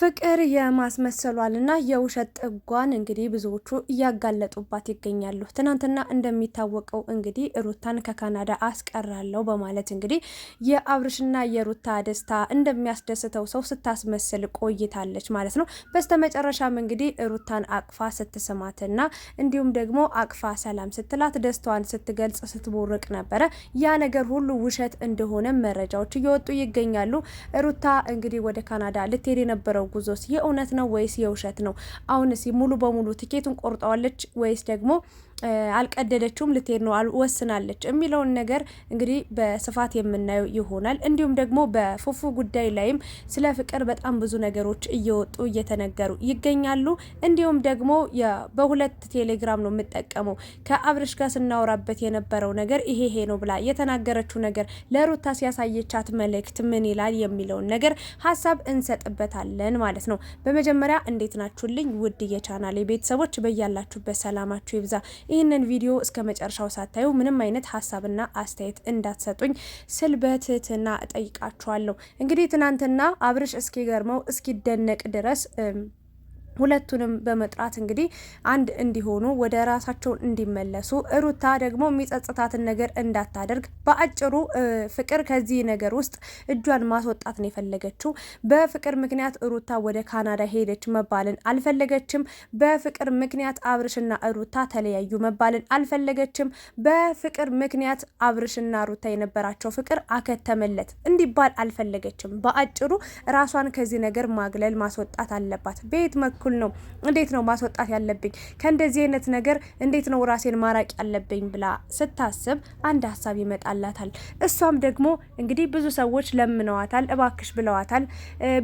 ፍቅር የማስመሰሏልና የውሸት ጥጓን እንግዲህ ብዙዎቹ እያጋለጡባት ይገኛሉ። ትናንትና እንደሚታወቀው እንግዲህ ሩታን ከካናዳ አስቀራለሁ በማለት እንግዲህ የአብርሽና የሩታ ደስታ እንደሚያስደስተው ሰው ስታስመስል ቆይታለች ማለት ነው። በስተመጨረሻም እንግዲህ ሩታን አቅፋ ስትስማትና እንዲሁም ደግሞ አቅፋ ሰላም ስትላት ደስታዋን ስትገልጽ ስትቦርቅ ነበረ። ያ ነገር ሁሉ ውሸት እንደሆነ መረጃዎች እየወጡ ይገኛሉ። ሩታ እንግዲህ ወደ ካናዳ ልትሄድ የነበረው ጉዞስ የእውነት ነው ወይስ የውሸት ነው? አሁንስ ሙሉ በሙሉ ቲኬቱን ቆርጠዋለች ወይስ ደግሞ አልቀደደችውም ልትሄድ ነው ወስናለች የሚለውን ነገር እንግዲህ በስፋት የምናየው ይሆናል። እንዲሁም ደግሞ በፉፉ ጉዳይ ላይም ስለ ፍቅር በጣም ብዙ ነገሮች እየወጡ እየተነገሩ ይገኛሉ። እንዲሁም ደግሞ በሁለት ቴሌግራም ነው የምጠቀመው ከአብርሽ ጋር ስናወራበት የነበረው ነገር ይሄ ነው ብላ የተናገረችው ነገር ለሩታ ሲያሳየቻት መልእክት ምን ይላል የሚለውን ነገር ሀሳብ እንሰጥበታለን ማለት ነው። በመጀመሪያ እንዴት ናችሁልኝ ውድ የቻናሌ ቤተሰቦች፣ በያላችሁበት ሰላማችሁ ይብዛ። ይህንን ቪዲዮ እስከ መጨረሻው ሳታዩ ምንም አይነት ሀሳብና አስተያየት እንዳትሰጡኝ ስል በትህትና እጠይቃችኋለሁ። እንግዲህ ትናንትና አብርሽ እስኪገርመው እስኪደነቅ ድረስ ሁለቱንም በመጥራት እንግዲህ አንድ እንዲሆኑ ወደ ራሳቸው እንዲመለሱ ሩታ ደግሞ የሚጸጽታትን ነገር እንዳታደርግ በአጭሩ ፍቅር ከዚህ ነገር ውስጥ እጇን ማስወጣት ነው የፈለገችው። በፍቅር ምክንያት ሩታ ወደ ካናዳ ሄደች መባልን አልፈለገችም። በፍቅር ምክንያት አብርሽና ሩታ ተለያዩ መባልን አልፈለገችም። በፍቅር ምክንያት አብርሽና ሩታ የነበራቸው ፍቅር አከተመለት እንዲባል አልፈለገችም። በአጭሩ ራሷን ከዚህ ነገር ማግለል ማስወጣት አለባት። ቤት ኩል ነው። እንዴት ነው ማስወጣት ያለብኝ? ከእንደዚህ አይነት ነገር እንዴት ነው ራሴን ማራቅ ያለብኝ ብላ ስታስብ አንድ ሀሳብ ይመጣላታል። እሷም ደግሞ እንግዲህ ብዙ ሰዎች ለምነዋታል፣ እባክሽ ብለዋታል፣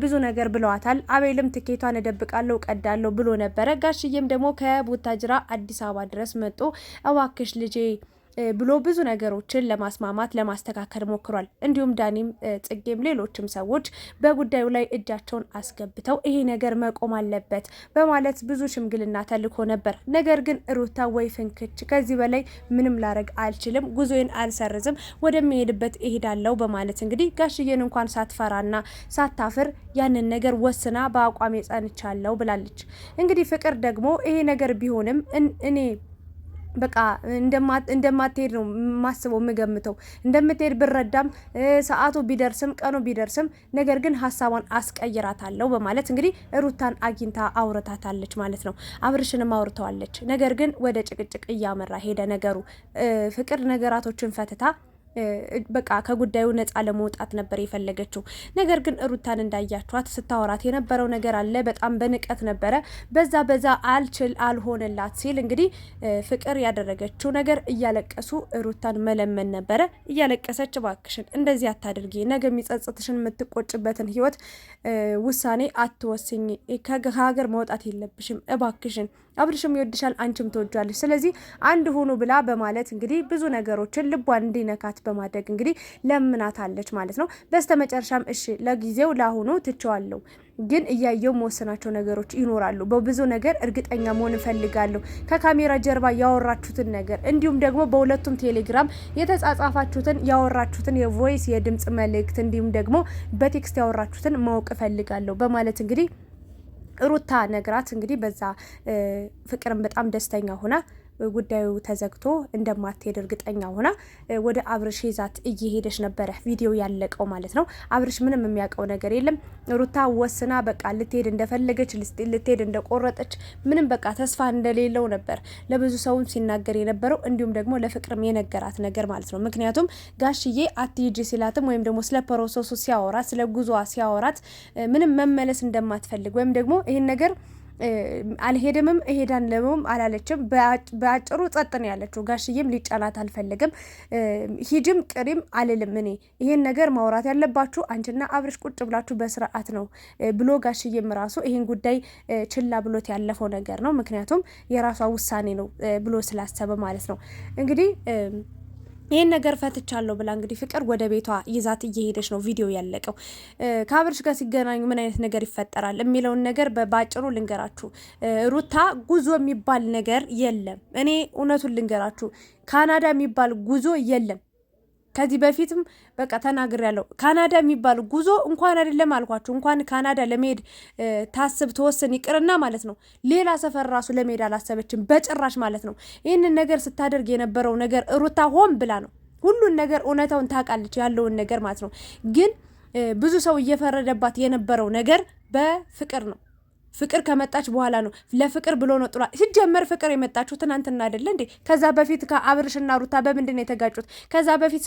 ብዙ ነገር ብለዋታል። አቤልም ትኬቷን እደብቃለሁ ቀዳለሁ ብሎ ነበረ። ጋሽዬም ደግሞ ከቡታጅራ አዲስ አበባ ድረስ መጥቶ እባክሽ ልጄ ብሎ ብዙ ነገሮችን ለማስማማት ለማስተካከል ሞክሯል። እንዲሁም ዳኒም ጽጌም ሌሎችም ሰዎች በጉዳዩ ላይ እጃቸውን አስገብተው ይሄ ነገር መቆም አለበት በማለት ብዙ ሽምግልና ተልኮ ነበር። ነገር ግን ሩታ ወይ ፍንክች ከዚህ በላይ ምንም ላረግ አልችልም፣ ጉዞዬን አልሰርዝም፣ ወደሚሄድበት እሄዳለሁ በማለት እንግዲህ ጋሽዬን እንኳን ሳትፈራና ሳታፍር ያንን ነገር ወስና በአቋም ጸንቻለሁ ብላለች። እንግዲህ ፍቅር ደግሞ ይሄ ነገር ቢሆንም እኔ በቃ እንደማትሄድ ነው ማስበው የምገምተው። እንደምትሄድ ብረዳም ሰዓቱ ቢደርስም ቀኑ ቢደርስም ነገር ግን ሀሳቧን አስቀይራታለሁ በማለት እንግዲህ ሩታን አግኝታ አውርታታለች ማለት ነው። አብርሽንም አውርተዋለች። ነገር ግን ወደ ጭቅጭቅ እያመራ ሄደ ነገሩ። ፍቅር ነገራቶችን ፈትታ በቃ ከጉዳዩ ነፃ ለመውጣት ነበር የፈለገችው። ነገር ግን ሩታን እንዳያችኋት ስታወራት የነበረው ነገር አለ። በጣም በንቀት ነበረ። በዛ አልሆነላት ሲል እንግዲህ ፍቅር ያደረገችው ነገር እያለቀሱ ሩታን መለመን ነበረ። እያለቀሰች እባክሽን እንደዚህ አታድርጊ፣ ነገ የሚጸጽትሽን የምትቆጭበትን ህይወት ውሳኔ አትወስኝ፣ ከሀገር መውጣት የለብሽም እባክሽን፣ አብርሽም ይወድሻል፣ አንቺም ትወጃለሽ፣ ስለዚህ አንድ ሁኑ ብላ በማለት እንግዲህ ብዙ ነገሮችን ልቧን እንዲነካት በማድረግ እንግዲህ ለምናታለች ማለት ነው። በስተመጨረሻም እሺ ለጊዜው ላሁኑ ትቸዋለሁ፣ ግን እያየው መወሰናቸው ነገሮች ይኖራሉ። በብዙ ነገር እርግጠኛ መሆን እፈልጋለሁ። ከካሜራ ጀርባ ያወራችሁትን ነገር እንዲሁም ደግሞ በሁለቱም ቴሌግራም የተጻጻፋችሁትን ያወራችሁትን የቮይስ የድምጽ መልእክት እንዲሁም ደግሞ በቴክስት ያወራችሁትን ማወቅ እፈልጋለሁ በማለት እንግዲህ ሩታ ነግራት እንግዲህ በዛ ፍቅርን በጣም ደስተኛ ሆና ጉዳዩ ተዘግቶ እንደማትሄድ እርግጠኛ ሆና ወደ አብርሽ ይዛት እየሄደች ነበረ ቪዲዮ ያለቀው ማለት ነው። አብርሽ ምንም የሚያውቀው ነገር የለም። ሩታ ወስና በቃ ልትሄድ እንደፈለገች ልትሄድ እንደቆረጠች ምንም በቃ ተስፋ እንደሌለው ነበር ለብዙ ሰውም ሲናገር የነበረው እንዲሁም ደግሞ ለፍቅርም የነገራት ነገር ማለት ነው። ምክንያቱም ጋሽዬ አትሂጂ ሲላትም ወይም ደግሞ ስለ ፕሮሰሱ ሲያወራት ስለ ጉዞዋ ሲያወራት ምንም መመለስ እንደማትፈልግ ወይም ደግሞ ይህን ነገር አልሄድምም እሄዳለሁም አላለችም። በአጭሩ ጸጥ ነው ያለችው። ጋሽዬም ሊጫላት አልፈለገም። ሂጅም ቅሪም አልልም፣ እኔ ይሄን ነገር ማውራት ያለባችሁ አንቺና አብርሽ ቁጭ ብላችሁ በስርዓት ነው ብሎ ጋሽዬም ራሱ ይሄን ጉዳይ ችላ ብሎት ያለፈው ነገር ነው። ምክንያቱም የራሷ ውሳኔ ነው ብሎ ስላሰበ ማለት ነው። እንግዲህ ይህን ነገር ፈትቻለሁ ብላ እንግዲህ ፍቅር ወደ ቤቷ ይዛት እየሄደች ነው ቪዲዮ ያለቀው። ከአብርሽ ጋር ሲገናኙ ምን አይነት ነገር ይፈጠራል የሚለውን ነገር በባጭሩ ልንገራችሁ። ሩታ ጉዞ የሚባል ነገር የለም። እኔ እውነቱን ልንገራችሁ፣ ካናዳ የሚባል ጉዞ የለም። ከዚህ በፊትም በቃ ተናግሬያለሁ። ካናዳ የሚባል ጉዞ እንኳን አይደለም አልኳችሁ፣ እንኳን ካናዳ ለመሄድ ታስብ ተወስን ይቅርና ማለት ነው ሌላ ሰፈር ራሱ ለመሄድ አላሰበችም በጭራሽ ማለት ነው። ይህንን ነገር ስታደርግ የነበረው ነገር ሩታ ሆን ብላ ነው። ሁሉን ነገር እውነታውን ታውቃለች ያለውን ነገር ማለት ነው። ግን ብዙ ሰው እየፈረደባት የነበረው ነገር በፍቅር ነው። ፍቅር ከመጣች በኋላ ነው። ለፍቅር ብሎ ነው ጥሏ። ሲጀመር ፍቅር የመጣችው ትናንትና አይደለ እንዴ? ከዛ በፊት ከአብርሽና ሩታ በምንድን ነው የተጋጩት? ከዛ በፊት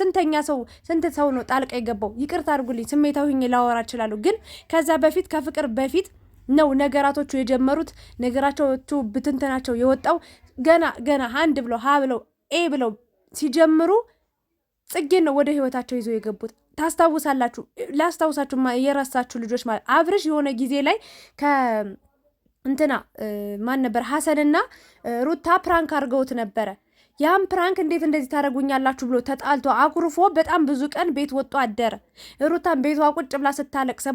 ስንት ሰው ነው ጣልቃ የገባው? ይቅርታ አድርጉልኝ፣ ስሜታዊ ሆኜ ላወራ እችላለሁ። ግን ከዛ በፊት ከፍቅር በፊት ነው ነገራቶቹ የጀመሩት። ነገራቸውቹ ብትንትናቸው የወጣው ገና አንድ ብለው ሀ ብለው ኤ ብለው ሲጀምሩ ጽጌን ነው ወደ ህይወታቸው ይዘው የገቡት። ታስታውሳላችሁ? ላስታውሳችሁ የረሳችሁ ልጆች ማለት አብርሽ የሆነ ጊዜ ላይ እንትና ማን ነበር ሀሰንና ሩታ ፕራንክ አድርገውት ነበረ። ያም ፕራንክ እንዴት እንደዚህ ታደርጉኛላችሁ ብሎ ተጣልቶ አኩርፎ በጣም ብዙ ቀን ቤት ወጥቶ አደረ። ሩታን ቤቷ ቁጭ ብላ ስታለቅስ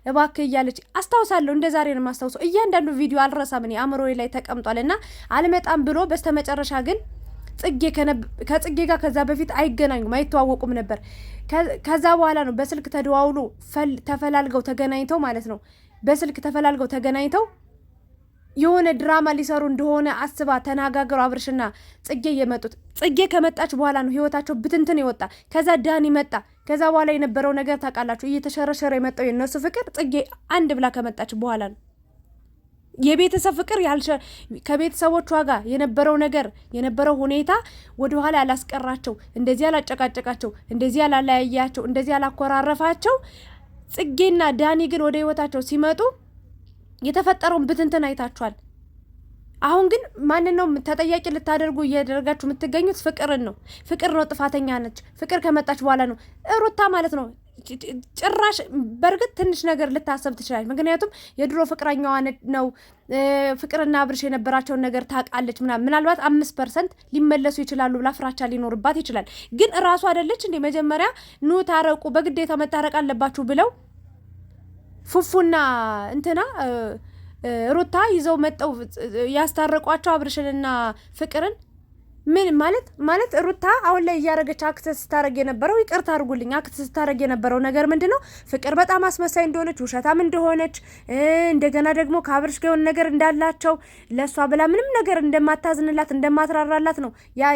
እባክህ እያለች አስታውሳለሁ። እንደ ዛሬ ነው የማስታውሰው። እያንዳንዱ ቪዲዮ አልረሳም፣ እኔ አእምሮዬ ላይ ተቀምጧል። እና አልመጣም ብሎ በስተመጨረሻ ግን ከጽጌ ጋር ከዛ በፊት አይገናኙም፣ አይተዋወቁም ነበር። ከዛ በኋላ ነው በስልክ ተደዋውሎ ተፈላልገው ተገናኝተው ማለት ነው። በስልክ ተፈላልገው ተገናኝተው የሆነ ድራማ ሊሰሩ እንደሆነ አስባ ተነጋገሩ አብርሽና ጽጌ የመጡት። ጽጌ ከመጣች በኋላ ነው ህይወታቸው ብትንትን ይወጣ። ከዛ ዳኒ መጣ። ከዛ በኋላ የነበረው ነገር ታውቃላችሁ፣ እየተሸረሸረ የመጣው የነሱ ፍቅር ጽጌ አንድ ብላ ከመጣች በኋላ ነው። የቤተሰብ ፍቅር ከቤተሰቦቿ ጋር የነበረው ነገር የነበረው ሁኔታ ወደኋላ ያላስቀራቸው፣ እንደዚህ ያላጨቃጨቃቸው፣ እንደዚህ ያላለያያቸው፣ እንደዚህ ያላኮራረፋቸው። ጽጌና ዳኒ ግን ወደ ህይወታቸው ሲመጡ የተፈጠረውን ብትንትን አይታችኋል። አሁን ግን ማንን ነው ተጠያቂ ልታደርጉ እያደረጋችሁ የምትገኙት? ፍቅርን ነው። ፍቅር ነው ጥፋተኛ ነች። ፍቅር ከመጣች በኋላ ነው ሩታ ማለት ነው ጭራሽ። በእርግጥ ትንሽ ነገር ልታሰብ ትችላለች፣ ምክንያቱም የድሮ ፍቅረኛዋ ነው። ፍቅርና አብርሽ የነበራቸውን ነገር ታውቃለች። ምናልባት 5% ሊመለሱ ይችላሉ ብላ ፍራቻ ሊኖርባት ይችላል። ግን እራሱ አይደለች እንዴ መጀመሪያ ኑ ታረቁ፣ በግዴታ መታረቅ አለባችሁ ብለው ፉፉና እንትና ሩታ ይዘው መጠው ያስታረቋቸው አብርሽንና ፍቅርን። ምን ማለት ሩታ አሁን ላይ እያረገች አክሰስ ስታረግ የነበረው ይቅርታ አድርጉልኝ፣ አክሰስ ስታረግ የነበረው ነገር ምንድነው? ፍቅር በጣም አስመሳይ እንደሆነች፣ ውሸታም እንደሆነች፣ እንደገና ደግሞ ከአብርሽ ጋር የሆነ ነገር እንዳላቸው፣ ለሷ ብላ ምንም ነገር እንደማታዝንላት እንደማትራራላት ነው ያ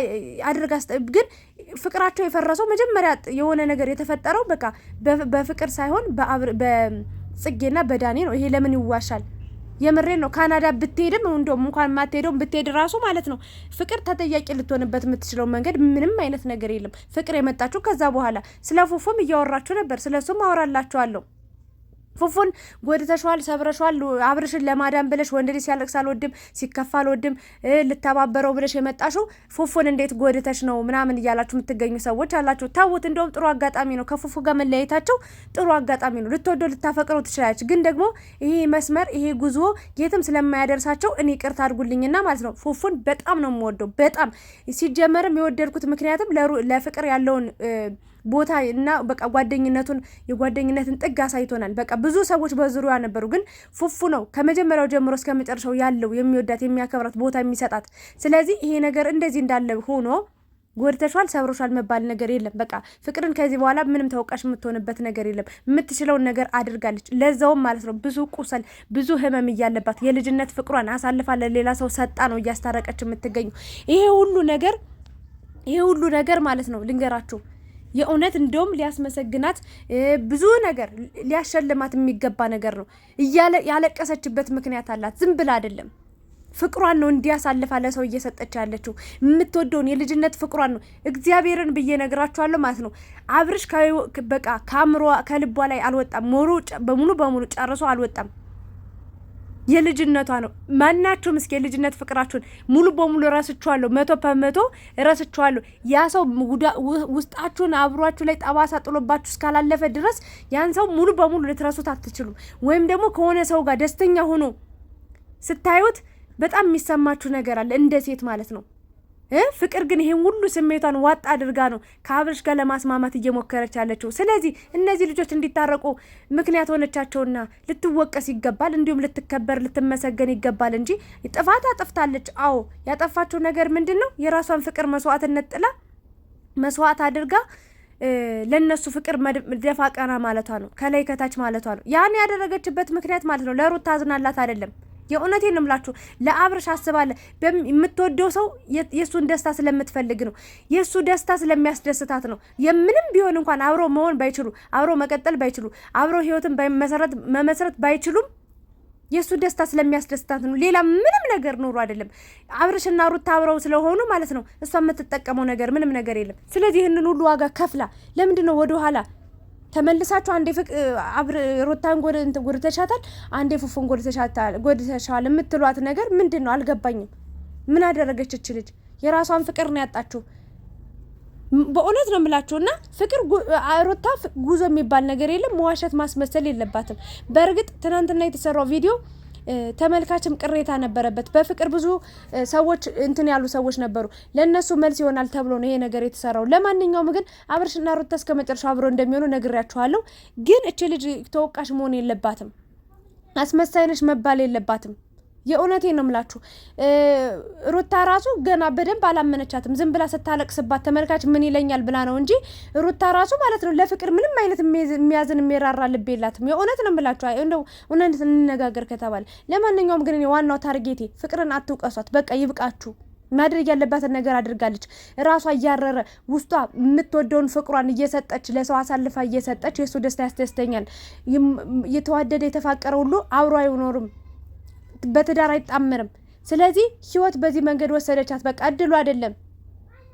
አድርጋ። ግን ፍቅራቸው የፈረሰው መጀመሪያ የሆነ ነገር የተፈጠረው በቃ በፍቅር ሳይሆን በጽጌና በዳኒ ነው። ይሄ ለምን ይዋሻል? የምሬን ነው። ካናዳ ብትሄድም እንደውም እንኳን ማትሄደው ብትሄድ ራሱ ማለት ነው ፍቅር ተጠያቂ ልትሆንበት የምትችለው መንገድ ምንም አይነት ነገር የለም። ፍቅር የመጣችሁ ከዛ በኋላ ስለ ፉፉም እያወራችሁ ነበር፣ ስለሱም አወራላችኋለሁ። ፉፉን ጎድተሽዋል፣ ሰብረሽዋል። አብርሽን ለማዳን ብለሽ ወንድ ልጅ ሲያለቅስ አልወድም፣ ሲከፋ አልወድም ልተባበረው ብለሽ የመጣሽው ፉፉን እንዴት ጎድተሽ ነው ምናምን እያላችሁ የምትገኙ ሰዎች አላችሁ። ታውት እንደውም ጥሩ አጋጣሚ ነው። ከፉፉ ጋር መለያየታቸው ጥሩ አጋጣሚ ነው። ልትወደው ልታፈቅረው ትችላለች። ግን ደግሞ ይሄ መስመር ይሄ ጉዞ የትም ስለማያደርሳቸው እኔ ይቅርታ አድርጉልኝና ማለት ነው ፉፉን በጣም ነው የምወደው። በጣም ሲጀመርም የወደድኩት ምክንያቱም ለፍቅር ያለውን ቦታ እና በቃ የጓደኝነትን ጥግ አሳይቶናል። በቃ ብዙ ሰዎች በዙሪያዋ ነበሩ፣ ግን ፉፉ ነው ከመጀመሪያው ጀምሮ እስከ መጨረሻው ያለው የሚወዳት የሚያከብራት ቦታ የሚሰጣት። ስለዚህ ይሄ ነገር እንደዚህ እንዳለ ሆኖ ጎድተሻል፣ ሰብሮሻል መባል ነገር የለም። በቃ ፍቅርን ከዚህ በኋላ ምንም ተወቃሽ የምትሆንበት ነገር የለም። የምትችለውን ነገር አድርጋለች። ለዛውም ማለት ነው ብዙ ቁስል ብዙ ህመም እያለባት የልጅነት ፍቅሯን አሳልፋ ለሌላ ሰው ሰጣ ነው እያስታረቀች የምትገኘው። ይሄ ሁሉ ነገር ማለት ነው ልንገራችሁ የእውነት እንደውም ሊያስመሰግናት ብዙ ነገር ሊያሸልማት የሚገባ ነገር ነው። ያለቀሰችበት ምክንያት አላት፣ ዝም ብላ አይደለም። ፍቅሯን ነው እንዲያሳልፋ ለሰው እየሰጠች ያለችው። የምትወደውን የልጅነት ፍቅሯን ነው። እግዚአብሔርን ብዬ ነግራችኋለሁ ማለት ነው። አብርሽ በቃ ከአእምሮ ከልቧ ላይ አልወጣም። በሙሉ ጨርሶ አልወጣም። የልጅነቷ ነው። ማናችሁም እስኪ የልጅነት ፍቅራችሁን ሙሉ በሙሉ ረስችኋለሁ፣ 100% ረስችኋለሁ። ያ ሰው ውስጣችሁን አብሯችሁ ላይ ጠባሳ ጥሎባችሁ እስካላለፈ ድረስ ያን ሰው ሙሉ በሙሉ ልትረሱት አትችሉም። ወይም ደግሞ ከሆነ ሰው ጋር ደስተኛ ሆኖ ስታዩት በጣም የሚሰማችሁ ነገር አለ እንደ ሴት ማለት ነው። ፍቅር ግን ይሄን ሁሉ ስሜቷን ዋጥ አድርጋ ነው ከአብርሽ ጋር ለማስማማት እየሞከረች ያለችው። ስለዚህ እነዚህ ልጆች እንዲታረቁ ምክንያት ሆነቻቸውና ልትወቀስ ይገባል፣ እንዲሁም ልትከበር ልትመሰገን ይገባል እንጂ ጥፋት አጥፍታለች። አዎ ያጠፋችው ነገር ምንድነው? የራሷን ፍቅር መስዋዕትነት ጥላ መስዋዕት አድርጋ ለነሱ ፍቅር ደፋ ቀና ማለቷ ነው፣ ከላይ ከታች ማለቷ ነው። ያን ያደረገችበት ምክንያት ማለት ነው ለሩታ አዝናላት አይደለም። የእውነቴን ነው የምላችሁ፣ ለአብርሽ አስባለ የምትወደው ሰው የሱን ደስታ ስለምትፈልግ ነው። የሱ ደስታ ስለሚያስደስታት ነው። የምንም ቢሆን እንኳን አብሮ መሆን ባይችሉ፣ አብሮ መቀጠል ባይችሉ፣ አብሮ ህይወትን መመስረት ባይችሉም የሱ ደስታ ስለሚያስደስታት ነው። ሌላ ምንም ነገር ኑሮ አይደለም። አብርሽና ሩታ አብረው ስለሆኑ ማለት ነው እሷ የምትጠቀመው ነገር ምንም ነገር የለም። ስለዚህ ይህንን ሁሉ ዋጋ ከፍላ ለምንድን ነው ወደ ኋላ ተመልሳችሁ አንዴ ሩታን ጎድተሻታል፣ አንዴ ፉፉን ጎድተሻል የምትሏት ነገር ምንድን ነው? አልገባኝም። ምን አደረገች እች ልጅ? የራሷን ፍቅር ነው ያጣችው። በእውነት ነው የምላችሁ። እና ፍቅር ሩታ ጉዞ የሚባል ነገር የለም። መዋሸት ማስመሰል የለባትም። በእርግጥ ትናንትና የተሰራው ቪዲዮ ተመልካችም ቅሬታ ነበረበት። በፍቅር ብዙ ሰዎች እንትን ያሉ ሰዎች ነበሩ። ለነሱ መልስ ይሆናል ተብሎ ነው ይሄ ነገር የተሰራው። ለማንኛውም ግን አብርሽና ሩታ እስከ መጨረሻው አብሮ እንደሚሆኑ ነግሬያችኋለሁ። ግን እቺ ልጅ ተወቃሽ መሆን የለባትም። አስመሳይ ነሽ መባል የለባትም። የእውነቴን ነው የምላችሁ። ሩታ ራሱ ገና በደንብ አላመነቻትም። ዝም ብላ ስታለቅስባት ተመልካች ምን ይለኛል ብላ ነው እንጂ ሩታ ራሱ ማለት ነው ለፍቅር ምንም አይነት የሚያዝን የሚራራ ልብ የላትም። የእውነት ነው የምላችሁ። እንደው እውነት እንነጋገር ከተባለ ለማንኛውም ግን ዋናው ታርጌቴ ፍቅርን አትውቀሷት። በቃ ይብቃችሁ። ማድረግ ያለባትን ነገር አድርጋለች። ራሷ እያረረ ውስጧ የምትወደውን ፍቅሯን እየሰጠች ለሰው አሳልፋ እየሰጠች የሱ ደስታ ያስደስተኛል። የተዋደደ የተፋቀረ ሁሉ አብሮ አይኖርም፣ በትዳር አይጣመርም። ስለዚህ ህይወት በዚህ መንገድ ወሰደቻት። በቃ እድሉ አይደለም።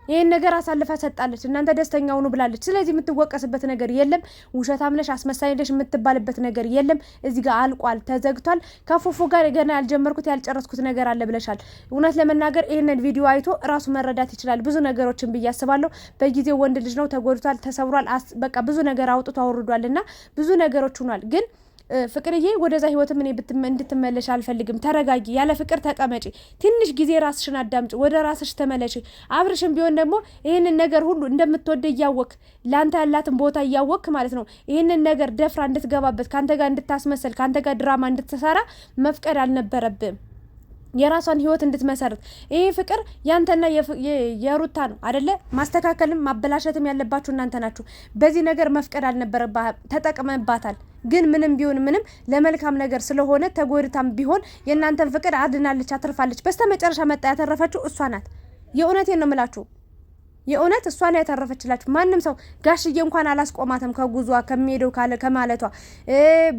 ይሄን ነገር አሳልፋ ሰጣለች። እናንተ ደስተኛ ሁኑ ብላለች። ስለዚህ የምትወቀስበት ነገር የለም። ውሸታም ነሽ፣ አስመሳይ ነሽ የምትባልበት ነገር የለም። እዚህ ጋር አልቋል፣ ተዘግቷል። ከፉፉ ጋር ገና ያልጀመርኩት ያልጨረስኩት ነገር አለ ብለሻል። እውነት ለመናገር ይሄንን ቪዲዮ አይቶ ራሱ መረዳት ይችላል ብዙ ነገሮችን ብዬ አስባለሁ። በጊዜው ወንድ ልጅ ነው፣ ተጎድቷል፣ ተሰብሯል። በቃ ብዙ ነገር አውጥቶ አውርዷልና ብዙ ነገሮች ሆኗል። ግን ፍቅርዬ ወደዛ ህይወትም እኔ እንድትመለሽ አልፈልግም። ተረጋጊ፣ ያለ ፍቅር ተቀመጪ፣ ትንሽ ጊዜ ራስሽን አዳምጪ፣ ወደ ራስሽ ተመለሽ። አብርሽም ቢሆን ደግሞ ይህንን ነገር ሁሉ እንደምትወደ እያወክ ለአንተ ያላትን ቦታ እያወክ ማለት ነው ይህንን ነገር ደፍራ እንድትገባበት ከአንተ ጋር እንድታስመሰል ከአንተ ጋር ድራማ እንድትሰራ መፍቀድ አልነበረብም። የራሷን ህይወት እንድትመሰርት ይሄ ፍቅር ያንተና የሩታ ነው አይደለ? ማስተካከልም ማበላሸትም ያለባችሁ እናንተ ናችሁ። በዚህ ነገር መፍቀድ አልነበረባህ። ተጠቅመባታል። ግን ምንም ቢሆን ምንም ለመልካም ነገር ስለሆነ ተጎድታም ቢሆን የእናንተን ፍቅር አድናለች፣ አትርፋለች። በስተመጨረሻ መጣ ያተረፈችው እሷ ናት። የእውነቴን ነው የምላችሁ። የእውነት እሷ ላይ ያተረፈችላችሁ። ማንም ሰው ጋሽዬ እንኳን አላስቆማትም ከጉዟ ከሚሄደው ከማለቷ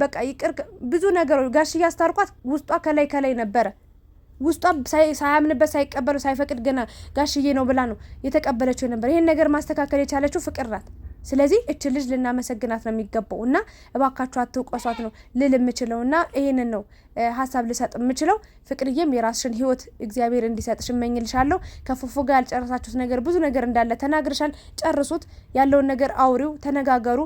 በቃ ይቅር ብዙ ነገሮች ጋሽዬ አስታርቋት ውስጧ ከላይ ነበረ። ውስጧ ሳያምንበት ሳይቀበሉ ሳይፈቅድ ገና ጋሽዬ ነው ብላ ነው የተቀበለችው ነበር። ይሄን ነገር ማስተካከል የቻለችው ፍቅር ናት። ስለዚህ እች ልጅ ልናመሰግናት ነው የሚገባው። እና እባካችሁ አትውቀሷት ነው ልል የምችለው። እና ይሄንን ነው ሀሳብ ልሰጥ የምችለው። ፍቅርዬም የራስሽን ህይወት እግዚአብሔር እንዲሰጥሽ እመኝልሻለሁ። ከፉፉ ጋር ያልጨረሳችሁት ነገር ብዙ ነገር እንዳለ ተናግረሻል። ጨርሱት። ያለውን ነገር አውሪው፣ ተነጋገሩ።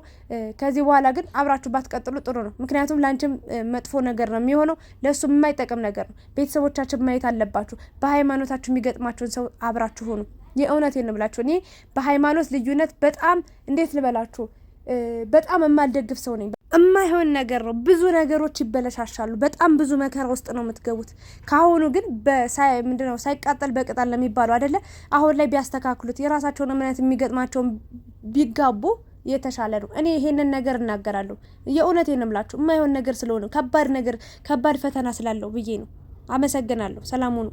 ከዚህ በኋላ ግን አብራችሁ ባትቀጥሉ ጥሩ ነው። ምክንያቱም ላንቺም መጥፎ ነገር ነው የሚሆነው፣ ለእሱም የማይጠቅም ነገር ነው። ቤተሰቦቻችን ማየት አለባችሁ። በሃይማኖታችሁ የሚገጥማችሁን ሰው አብራችሁ ሆኑ። የእውነቴን ነው ብላችሁ እኔ በሃይማኖት ልዩነት በጣም እንዴት ልበላችሁ በጣም የማልደግፍ ሰው ነኝ። የማይሆን ነገር ነው። ብዙ ነገሮች ይበለሻሻሉ። በጣም ብዙ መከራ ውስጥ ነው የምትገቡት። ካሁኑ ግን ምንድነው ሳይቃጠል በቅጠል ነው የሚባለው አይደለ? አሁን ላይ ቢያስተካክሉት የራሳቸውን እምነት የሚገጥማቸውን ቢጋቡ የተሻለ ነው። እኔ ይሄንን ነገር እናገራለሁ። የእውነቴን ነው ብላችሁ የማይሆን ነገር ስለሆነ ከባድ ፈተና ስላለው ብዬ ነው። አመሰግናለሁ። ሰላም ሁኑ።